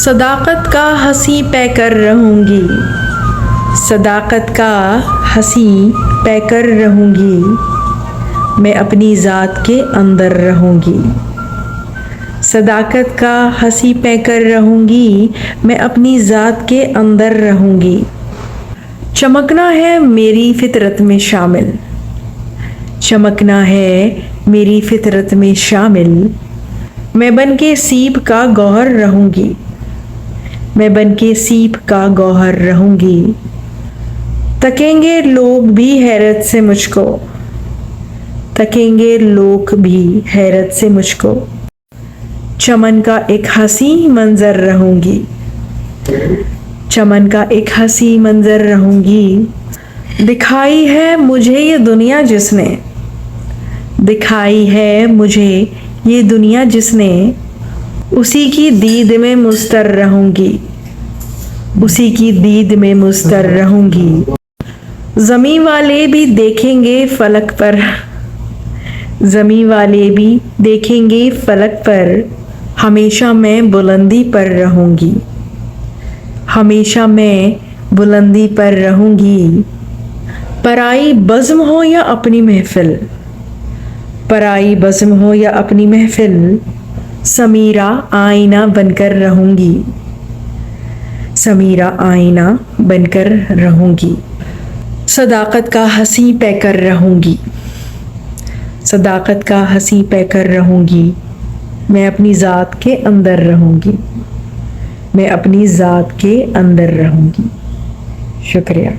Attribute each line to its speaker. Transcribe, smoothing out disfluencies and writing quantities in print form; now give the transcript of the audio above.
Speaker 1: सदाकत का हंसी पैकर रहूंगी, सदाकत का हंसी पैकर रहूंगी, मैं अपनी ज़ात के अंदर रहूंगी। सदाकत का हंसी पैकर रहूंगी, मैं अपनी ज़ात के अंदर रहूंगी। चमकना है मेरी फितरत में शामिल, चमकना है मेरी फितरत में शामिल, मैं बन के सीप का गौहर रहूंगी, मैं बन के सीप का गौहर रहूंगी। तकेंगे लोग भी हैरत से मुझको, तकेंगे लोग भी हैरत से मुझको, चमन का एक हंसी मंजर रहूंगी, चमन का एक हंसी मंजर रहूंगी। दिखाई है मुझे ये दुनिया जिसने, दिखाई है मुझे ये दुनिया जिसने, उसी की दीद में मुस्तर रहूंगी, उसी की दीद में मुस्तर रहूंगी। ज़मीं वाले भी देखेंगे फलक पर, ज़मीं वाले भी देखेंगे फलक पर, हमेशा मैं बुलंदी पर रहूंगी, हमेशा मैं बुलंदी पर रहूंगी। पराई बज़्म हो या अपनी महफिल, पराई बज़्म हो या अपनी महफिल, समीरा आईना बनकर रहूंगी, समीरा आईना बनकर रहूंगी। सदाकत का हंसी पैकर रहूंगी, सदाकत का हंसी पैकर रहूंगी, मैं अपनी ज़ात के अंदर रहूंगी, मैं अपनी ज़ात के अंदर रहूंगी। शुक्रिया।